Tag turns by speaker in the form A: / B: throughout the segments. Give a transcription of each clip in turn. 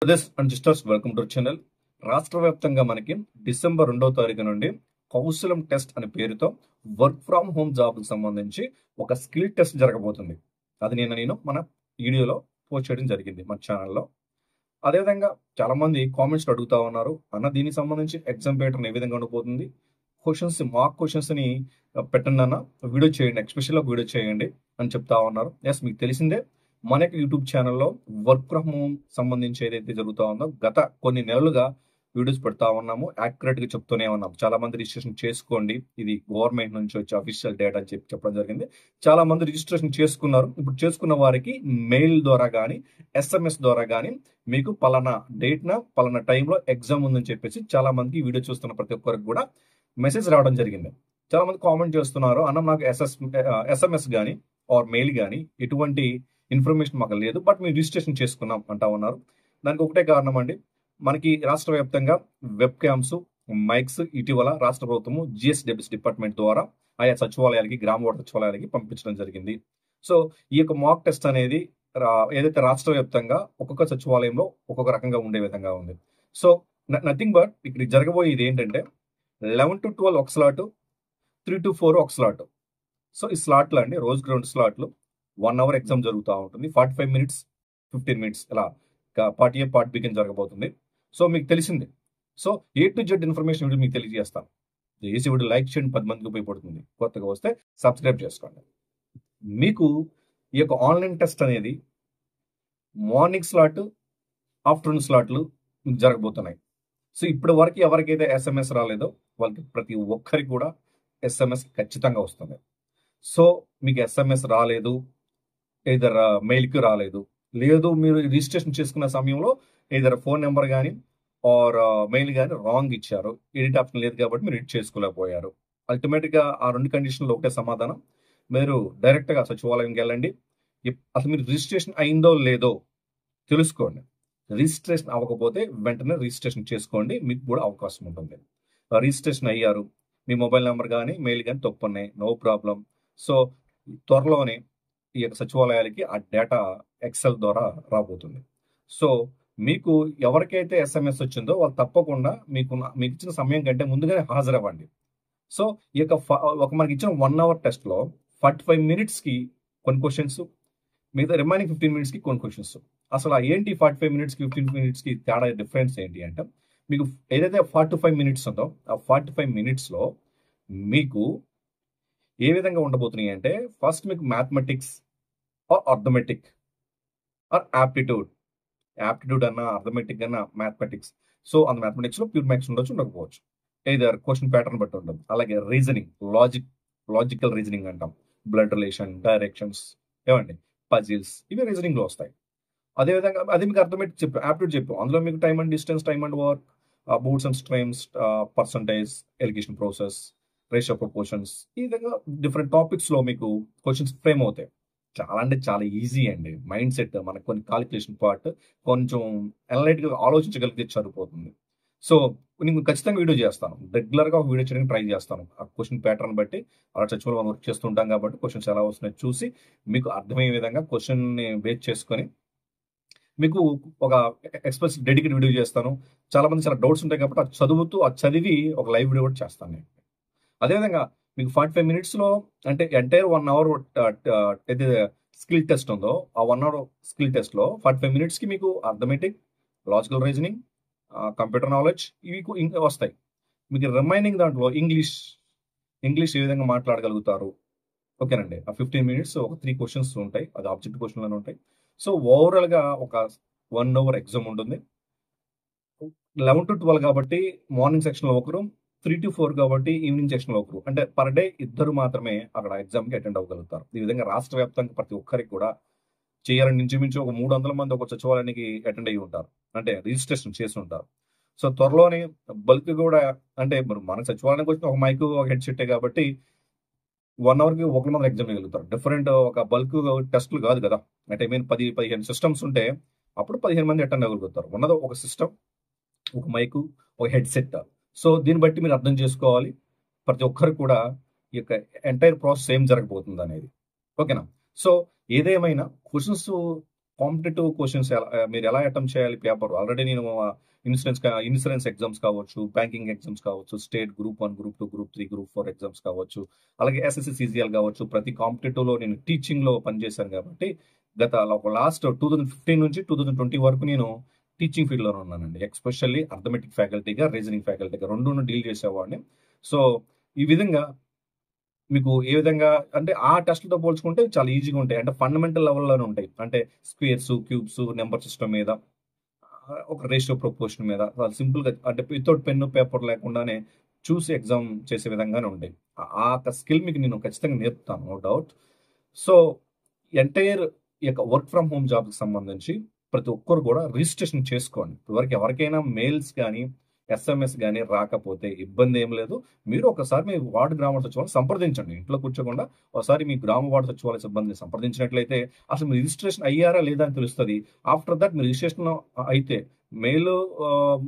A: Brothers and sisters, welcome to channel. రాష్ట్ర వ్యాప్తంగా మనకి డిసెంబర్ 2వ తారీఖు నుండి కౌశలం టెస్ట్ అనే పేరుతో వర్క్ ఫ్రమ్ హోమ్ జాబ్కి సంబంధించి ఒక స్కిల్ టెస్ట్ జరగబోతుంది. అది నేను మన వీడియోలో పోస్ట్ చేయడం జరిగింది మన ఛానల్లో. అదేవిధంగా చాలా మంది కామెంట్స్ అడుగుతా ఉన్నారు, అన్న దీనికి సంబంధించి ఎగ్జామ్ ప్యాటర్న్ ఏ విధంగా ఉండిపోతుంది, క్వశ్చన్స్ మాక్ క్వశ్చన్స్ ని పెట్టండి అన్న, వీడియో చేయండి, ఎక్స్పెషల్ వీడియో చేయండి అని చెప్తా ఉన్నారు. ఎస్, మీకు తెలిసిందే మనకి యూట్యూబ్ ఛానల్లో వర్క్ ఫ్రమ్ హోమ్ సంబంధించి ఏదైతే జరుగుతా ఉందో గత కొన్ని నెలలుగా వీడియోస్ పెడతా ఉన్నాము. యాక్యురేట్ గా చెప్తూనే ఉన్నాం. చాలా మంది రిజిస్ట్రేషన్ చేసుకోండి, ఇది గవర్నమెంట్ నుంచి వచ్చే అఫీషియల్ డేటా అని చెప్పడం జరిగింది. చాలా మంది రిజిస్ట్రేషన్ చేసుకున్నారు. ఇప్పుడు చేసుకున్న వారికి మెయిల్ ద్వారా కానీ ఎస్ఎంఎస్ ద్వారా కానీ మీకు పలానా డేట్ న పలానా టైంలో ఎగ్జామ్ ఉందని చెప్పేసి చాలా మందికి వీడియో చూస్తున్న ప్రతి ఒక్కరికి కూడా మెసేజ్ రావడం జరిగింది. చాలా మంది కామెంట్ చేస్తున్నారు, అన్న నాకు ఎస్ఎంఎస్ కానీ ఆర్ మెయిల్ కానీ ఎటువంటి ఇన్ఫర్మేషన్ మాకు లేదు, బట్ మేము రిజిస్ట్రేషన్ చేసుకున్నాం అంటా ఉన్నారు. దానికి ఒకటే కారణం అండి, మనకి రాష్ట్ర వ్యాప్తంగా వెబ్ క్యామ్స్, మైక్స్ ఇటీవల రాష్ట్ర ప్రభుత్వము జిఎస్డబ్ల్యూఎస్ డిపార్ట్మెంట్ ద్వారా ఆయా సచివాలయాలకి, గ్రామ వార్డు సచివాలయాలకి పంపించడం జరిగింది. సో ఈ యొక్క మాక్ టెస్ట్ అనేది ఏదైతే రాష్ట్ర వ్యాప్తంగా ఒక్కొక్క సచివాలయంలో ఒక్కొక్క రకంగా ఉండే విధంగా ఉంది. సో నథింగ్ బట్ ఇక్కడ జరగబోయేది ఏంటంటే 11 to 12 ఒక స్లాట్, 3 to 4 ఒక స్లాట్. సో ఈ స్లాట్లు అండి, రోజుకి 2 స్లాట్లు, 1 hour ఎగ్జామ్ జరుగుతూ ఉంటుంది. 45 minutes, 15 minutes ఇలా పార్ట్ ఏ పార్ట్ బి కింద జరగబోతుంది. సో మీకు తెలిసింది. So A to Z information video మీకు తెలియజేస్తాను. చేసి వీడియో లైక్ చేయండి, 10 మందికి ఉపయోగపడుతుంది. కొత్తగా వస్తే సబ్స్క్రైబ్ చేసుకోండి. మీకు ఈ యొక్క ఆన్లైన్ టెస్ట్ అనేది మార్నింగ్ స్లాట్, ఆఫ్టర్నూన్ స్లాట్లు మీకు జరగబోతున్నాయి. సో ఇప్పటి వరకు ఎవరికైతే ఎస్ఎంఎస్ రాలేదో వాళ్ళకి ప్రతి ఒక్కరికి కూడా ఎస్ఎంఎస్ ఖచ్చితంగా వస్తుంది. సో మీకు ఎస్ఎంఎస్ రాలేదు, ఏదర్ మెయిల్కి రాలేదు, లేదు మీరు రిజిస్ట్రేషన్ చేసుకున్న సమయంలో ఏదర్ ఫోన్ నెంబర్ కానీ ఆర్ మెయిల్ కానీ రాంగ్ ఇచ్చారు, ఎడిట్ ఆప్షన్ లేదు కాబట్టి మీరు ఎడిట్ చేసుకోలేకపోయారు. అల్టిమేట్గా ఆ 2 కండిషన్లో ఒకటే సమాధానం, మీరు డైరెక్ట్గా సచివాలయంకి వెళ్ళండి. అసలు మీరు రిజిస్ట్రేషన్ అయిందో లేదో తెలుసుకోండి. రిజిస్ట్రేషన్ అవ్వకపోతే వెంటనే రిజిస్ట్రేషన్ చేసుకోండి, మీకు కూడా అవకాశం ఉంటుంది. రిజిస్ట్రేషన్ అయ్యారు, మీ మొబైల్ నెంబర్ కానీ మెయిల్ కానీ తప్పున్నాయి, నో ప్రాబ్లం. సో త్వరలోనే ఈ యొక్క సచివాలయాలకి ఆ డేటా ఎక్సెల్ ద్వారా రాబోతుంది. సో మీకు ఎవరికైతే ఎస్ఎంఎస్ వచ్చిందో వాళ్ళు తప్పకుండా మీకు ఇచ్చిన సమయం కంటే ముందుగానే హాజరవ్వండి. సో ఈ యొక్క మనకి ఇచ్చిన 1 hour టెస్ట్లో 45 minutesకి కొన్ని క్వశ్చన్స్, మిగతా రిమైనింగ్ 15 minutesకి కొన్ని క్వశ్చన్స్. అసలు ఏంటి 45 minutesకి 15 minutesకి తేడా, డిఫరెన్స్ ఏంటి అంటే, మీకు ఏదైతే 45 minutes ఉందో ఆ 45 minutesలో మీకు ఏ విధంగా ఉండబోతున్నాయి అంటే, ఫస్ట్ మీకు mathematics or arithmetic or aptitude అన్న, అర్థమెటిక్ అన్న, మ్యాథమెటిక్స్. సో అంత మ్యాథమెటిక్స్లో ప్యూర్ మ్యాథ్స్ ఉండొచ్చు, ఉండకపోవచ్చు. ఏదర్ క్వశ్చన్ ప్యాటర్న్ బట్టి ఉంటుంది. అలాగే రీజనింగ్, లాజికల్ రీజనింగ్ అంటాం, బ్లడ్ రిలేషన్, డైరెక్షన్స్, ఏమండి పజిల్స్, ఇవి రీజనింగ్లో వస్తాయి. అదేవిధంగా అది మీకు అర్థమెటిక్ చెప్పు, యాప్టిట్యూడ్ చెప్పు, అందులో మీకు time and distance, time and work, boots and streams, percentage, allegation process, ratio proportions, ఈ విధంగా డిఫరెంట్ టాపిక్స్లో మీకు క్వశ్చన్స్ ఫ్రేమ్ అవుతాయి. చాలా అంటే చాలా ఈజీ అండి. మైండ్ సెట్, మనకు కొన్ని కాలిక్యులేషన్ పార్ట్ కొంచెం అనలైట్గా ఆలోచించగలిగితే సరిపోతుంది. సో నేను ఖచ్చితంగా వీడియో చేస్తాను, రెగ్యులర్గా వీడియో చేయడానికి ట్రై చేస్తాను. ఆ క్వశ్చన్ ప్యాటర్న్ బట్టి అలా చచ్చిపోయి మనం వర్క్ చేస్తుంటాం కాబట్టి క్వశ్చన్స్ ఎలా వస్తున్నాయి చూసి మీకు అర్థమయ్యే విధంగా క్వశ్చన్ని బేస్ చేసుకొని మీకు ఒక ఎక్స్ప్రెస్ డెడికేట్ వీడియో చేస్తాను. చాలా మంది చాలా డౌట్స్ ఉంటాయి కాబట్టి అది చదివి ఒక లైవ్ వీడియో కూడా చేస్తాను నేను. అదేవిధంగా మీకు 45 minutesలో అంటే ఎంటైర్ 1 hour ఏదైతే స్కిల్ టెస్ట్ ఉందో ఆ 1 hour స్కిల్ టెస్ట్లో 45 minutesకి మీకు arithmetic, logical reasoning, computer knowledge ఇవి ఇంకా వస్తాయి. మీకు రిమైనింగ్ దాంట్లో ఇంగ్లీష్ ఏ విధంగా మాట్లాడగలుగుతారు, ఓకేనండి. ఆ 15 minutes ఒక 3 questions ఉంటాయి, అది ఆబ్జెక్టివ్ క్వశ్చన్లు ఉంటాయి. సో ఓవరాల్గా ఒక 1 hour ఎగ్జామ్ ఉంటుంది. 11 to 12 కాబట్టి మార్నింగ్ సెక్షన్లో ఒకరు, 3 to 4 కాబట్టి ఈవినింగ్ సెక్షన్లో ఒకరు, అంటే పర్ డే 2 మాత్రమే అక్కడ ఎగ్జామ్కి అటెండ్ అవ్వగలుగుతారు. ఈ విధంగా రాష్ట్ర వ్యాప్తంగా ప్రతి ఒక్కరికి కూడా చేయాలని ఇంచుమించు ఒక 300 మంది ఒక సచివాలయానికి అటెండ్ అయ్యి ఉంటారు, అంటే రిజిస్ట్రేషన్ చేసి ఉంటారు. సో త్వరలోనే బల్క్ కూడా, అంటే మన సచివాలయానికి వచ్చిన ఒక మైక్, ఒక హెడ్సెట్ కాబట్టి 1 hourకి 1 మంది ఎగ్జామ్ చేయగలుగుతారు. డిఫరెంట్ ఒక బల్క్ టెస్టులు కాదు కదా, అంటే 10-15 సిస్టమ్స్ ఉంటే అప్పుడు 15 మంది అటెండ్ అవ్వగలుగుతారు. ఉన్నది ఒక సిస్టమ్, ఒక మైకు, ఒక హెడ్సెట్. సో దీన్ని బట్టి మీరు అర్థం చేసుకోవాలి ప్రతి ఒక్కరు కూడా ఈ యొక్క ఎంటైర్ ప్రాసెస్ ఏం జరగబోతుంది అనేది, ఓకేనా. సో ఏదేమైనా క్వశ్చన్స్ కాంపిటేటివ్ క్వశ్చన్స్ మీరు ఎలా అటెంప్ట్ చేయాలి పేపర్ ఆల్రెడీ నేను ఇన్సూరెన్స్ ఎగ్జామ్స్ కావచ్చు, బ్యాంకింగ్ ఎగ్జామ్స్ కావచ్చు, state group 1, group 2, group 3, group 4 exams కావచ్చు, అలాగే ఎస్ఎస్సి సిజిఎల్ కావచ్చు. ప్రతి కాంపిటేటివ్లో నేను టీచింగ్లో పనిచేశాను కాబట్టి గత లాస్ట్ 2015 నుంచి 2020 వరకు నేను టీచింగ్ ఫీల్డ్లోనే ఉన్నానండి. ఎస్పెషల్లీ అర్థమెటిక్ ఫ్యాకల్టీగా, రీజనింగ్ ఫ్యాకల్టీగా రెండును డీల్ చేసేవాడిని. సో ఈ విధంగా మీకు ఏ విధంగా అంటే ఆ టెస్ట్లతో పోల్చుకుంటే చాలా ఈజీగా ఉంటాయి. అంటే ఫండమెంటల్ లెవెల్లోనే ఉంటాయి. అంటే స్క్వేర్స్, క్యూబ్స్, నెంబర్ సిస్టమ్ మీద, ఒక రేషియో ప్రపోర్షన్ మీద చాలా సింపుల్గా, అంటే వితౌట్ పెన్ను పేపర్ లేకుండానే చూసి ఎగ్జామ్ చేసే విధంగానే ఉంటాయి. ఆ స్కిల్ మీకు నేను ఖచ్చితంగా నేర్పుతాను, నో డౌట్. సో ఎంటైర్ ఈ యొక్క వర్క్ ఫ్రమ్ హోమ్ జాబ్కి సంబంధించి ప్రతి ఒక్కరు కూడా రిజిస్ట్రేషన్ చేసుకోండి. ఇప్పటివరకు ఎవరికైనా మెయిల్స్ కానీ ఎస్ఎంఎస్ కానీ రాకపోతే ఇబ్బంది ఏం లేదు. మీరు ఒకసారి మీ వార్డు గ్రామ సచివాలయం సంప్రదించండి. ఇంట్లో కూర్చోకుండా ఒకసారి మీ గ్రామ వార్డు సచివాలయ సిబ్బందిని సంప్రదించినట్లయితే అసలు మీరు రిజిస్ట్రేషన్ అయ్యారా లేదా అని తెలుస్తుంది. ఆఫ్టర్ దట్ మీరు రిజిస్ట్రేషన్ అయితే మెయిల్,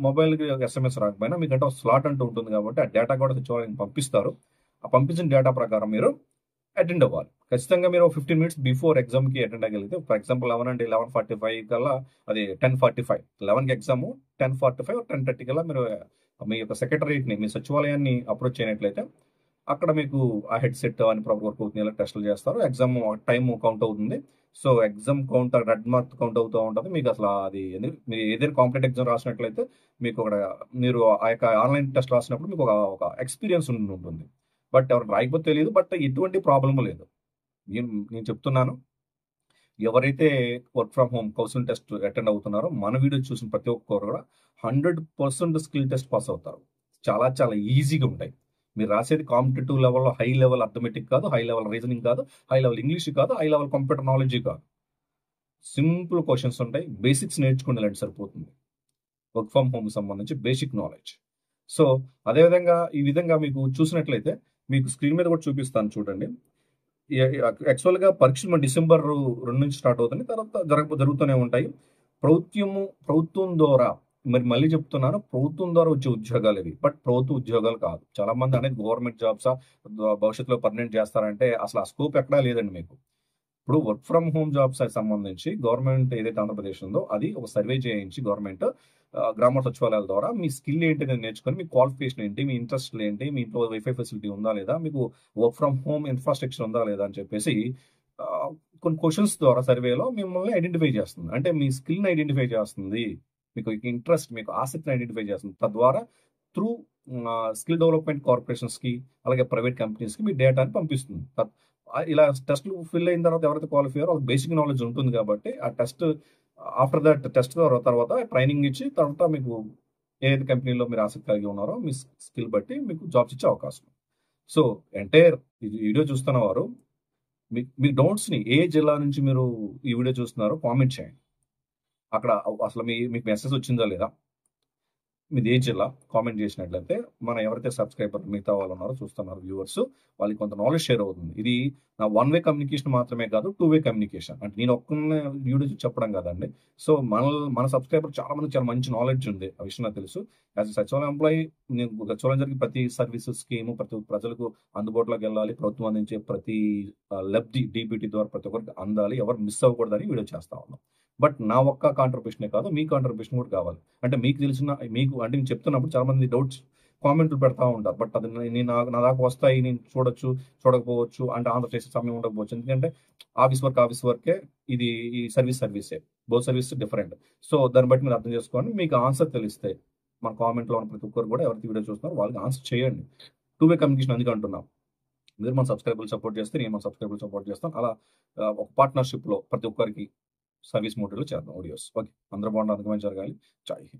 A: మొబైల్ ఎస్ఎంఎస్ రాకపోయినా మీకంటే ఒక స్లాట్ అంటూ ఉంటుంది కాబట్టి ఆ డేటా కూడా సచివాలయం పంపిస్తారు. ఆ పంపించిన డేటా ప్రకారం మీరు అటెండ్ అవ్వాలి. ఖచ్చితంగా మీరు 15 మినిట్స్ బిఫోర్ ఎగ్జామ్కి అటెండ్ అవ్వగలిగితే, ఫర్ ఎగ్జాంపుల్ 11 అంటే 11:45 కల్లా, అది 10:45, 11కి ఎగ్జామ్, 10:45 10:30 కల్లా మీరు మీ యొక్క సెక్రటరియట్ని, మీ సచివాలయాన్ని అప్రోచ్ చేయనట్లయితే అక్కడ మీకు ఆ హెడ్సెట్ అని ప్రాపర్ వర్క్ అవుతుంది, ఇలా టెస్టులు చేస్తారు. ఎగ్జామ్ టైం కౌంట్ అవుతుంది. So exam count, red mark count అవుతూ ఉంటుంది. మీకు అసలు అది మీరు ఏదైనా కాంపిటేటివ్ ఎగ్జామ్ రాసినట్లయితే మీకు అక్కడ మీరు ఆ యొక్క ఆన్లైన్ టెస్ట్ రాసినప్పుడు మీకు ఒక ఎక్స్పీరియన్స్ ఉంటుంది. బట్ ఎవరు రాయకపోతే తెలియదు. బట్ ఎటువంటి ప్రాబ్లము లేదు. నేను చెప్తున్నాను, ఎవరైతే work from home counselling test attend అవుతున్నారో మన వీడియో చూసిన ప్రతి ఒక్కరు కూడా 100% స్కిల్ టెస్ట్ పాస్ అవుతారు. చాలా చాలా ఈజీగా ఉంటాయి. మీరు రాసేది కాంపిటేటివ్ లెవెల్లో హై లెవెల్ అర్థమెటిక్ కాదు, హై లెవెల్ రీజనింగ్ కాదు, హై లెవెల్ ఇంగ్లీష్ కాదు, హై లెవెల్ కంప్యూటర్ నాలెడ్జ్ కాదు. సింపుల్ క్వశ్చన్స్ ఉంటాయి. బేసిక్స్ నేర్చుకునేలాంటి సరిపోతుంది. వర్క్ ఫ్రమ్ హోమ్ సంబంధించి బేసిక్ నాలెడ్జ్. సో అదేవిధంగా ఈ విధంగా మీకు చూసినట్లయితే మీకు స్క్రీన్ మీద కూడా చూపిస్తాను చూడండి. యాక్చువల్గా పరీక్షలు మన డిసెంబర్ 2 నుంచి స్టార్ట్ అవుతుంది. తర్వాత జరుగుతూనే ఉంటాయి. ప్రభుత్వం ద్వారా, మరి మళ్ళీ చెప్తున్నాను, ప్రభుత్వం ద్వారా వచ్చే ఉద్యోగాలు ఇవి. బట్ ప్రభుత్వ ఉద్యోగాలు కాదు. చాలా మంది అనేది గవర్నమెంట్ జాబ్సా, భవిష్యత్తులో పర్మనెంట్ చేస్తారంటే అసలు ఆ స్కోప్ ఎక్కడా లేదండి మీకు. ఇప్పుడు వర్క్ ఫ్రమ్ హోమ్ జాబ్స్ సంబంధించి గవర్నమెంట్ ఏదైతే ఆంధ్రప్రదేశ్ ఉందో అది ఒక సర్వే చేయించి గవర్నమెంట్ గ్రామ సచివాలయాల ద్వారా మీ స్కిల్ ఏంటి అనేది నేర్చుకొని, మీ క్వాలిఫికేషన్ ఏంటి, మీ ఇంట్రెస్ట్ ఏంటి, మీ ఇంట్లో వైఫై ఫెసిలిటీ ఉందా లేదా, మీకు వర్క్ ఫ్రమ్ హోమ్ ఇన్ఫ్రాస్ట్రక్చర్ ఉందా లేదా అని చెప్పేసి కొన్ని క్వశ్చన్స్ ద్వారా సర్వేలో మిమ్మల్ని ఐడెంటిఫై చేస్తుంది. అంటే మీ స్కిల్ని ఐడెంటిఫై చేస్తుంది, మీకు ఇంట్రెస్ట్, మీకు ఆసక్తిని ఐడెంటిఫై చేస్తుంది. తద్వారా త్రూ స్కిల్ డెవలప్మెంట్ కార్పొరేషన్స్కి, అలాగే ప్రైవేట్ కంపెనీస్కి మీ డేటాని పంపిస్తుంది. ఇలా టెస్ట్లు ఫిల్ అయిన తర్వాత ఎవరైతే క్వాలిఫై అయ్యారో వాళ్ళకి బేసిక్ నాలెడ్జ్ ఉంటుంది కాబట్టి ఆ టెస్ట్, ఆఫ్టర్ దట్ టెస్ట్ తర్వాత ట్రైనింగ్ ఇచ్చి తర్వాత మీకు ఏదైతే కంపెనీలో మీరు ఆసక్తి కలిగి ఉన్నారో మీ స్కిల్ బట్టి మీకు జాబ్స్ ఇచ్చే అవకాశం. సో ఎంటైర్ వీడియో చూస్తున్న వారు మీ డౌట్స్ని, ఏ జిల్లా నుంచి మీరు ఈ వీడియో చూస్తున్నారో కామెంట్ చేయండి. అక్కడ అసలు మీకు మెసేజ్ వచ్చిందా లేదా, మీది ఏ జిల్లా, కామెంట్ చేసినట్లయితే మన ఎవరైతే సబ్స్క్రైబర్ మిగతా వాళ్ళు ఉన్నారో, చూస్తున్నారు వ్యూవర్స్, వాళ్ళకి కొంత నాలెడ్జ్ షేర్ అవుతుంది. ఇది నా 1 వే కమ్యూనికేషన్ మాత్రమే కాదు, 2 వే కమ్యూనికేషన్. అంటే నేను ఒక్కనే వీడియో చెప్పడం కదండి. సో మన సబ్స్క్రైబర్ చాలా మంది చాలా మంచి నాలెడ్జ్ ఉంది, ఆ విషయం నాకు తెలుసు. యాజ్ సచివాలయం ఎంప్లాయీ నేను సచివాలయం జరిగే ప్రతి సర్వీస్ స్కీము ప్రతి ప్రజలకు అందుబాటులోకి వెళ్ళాలి. ప్రభుత్వం అందించే ప్రతి లబ్ధి డీబీటీ ద్వారా ప్రతి ఒక్కరికి అందాలి, ఎవరు మిస్ అవ్వకూడదని వీడియో చేస్తా ఉన్నాం. బట్ నా ఒక్క కాంట్రిబ్యూషనే కాదు, మీ కాంట్రిబ్యూషన్ కూడా కావాలి. అంటే మీకు తెలిసిన, మీకు అంటే నేను చెప్తున్నప్పుడు చాలా మంది డౌట్స్ కామెంట్లు పెడతా ఉంటారు. బట్ అది నా దాకా వస్తాయి, నేను చూడొచ్చు, చూడకపోవచ్చు, అంటే ఆన్సర్ చేసే సమయం ఉండకపోవచ్చు. ఎందుకంటే ఆఫీస్ వర్కే, ఇది ఈ సర్వీసే, బోత్ సర్వీస్ డిఫరెంట్. సో దాన్ని బట్టి మీరు అర్థం చేసుకోండి. మీకు ఆన్సర్ తెలిస్తే మన కామెంట్లో ఉన్న ప్రతి ఒక్కరు కూడా ఎవరికి వీడియో చూస్తున్నారో వాళ్ళకి ఆన్సర్ చేయండి. 2 వే కమ్యూనికేషన్ అందుకే అంటున్నాం. మీరు మన సబ్స్క్రైబర్లు సపోర్ట్ చేస్తే నేను మన సబ్స్క్రైబర్లు సపోర్ట్ చేస్తాను. అలా ఒక పార్ట్నర్షిప్లో ప్రతి ఒక్కరికి సర్వీస్ మోడల్లో చేద్దాం వీడియోస్. ఓకే, అందరూ బాగుండాలి, అందమైన జరగాలి. జై హింద్.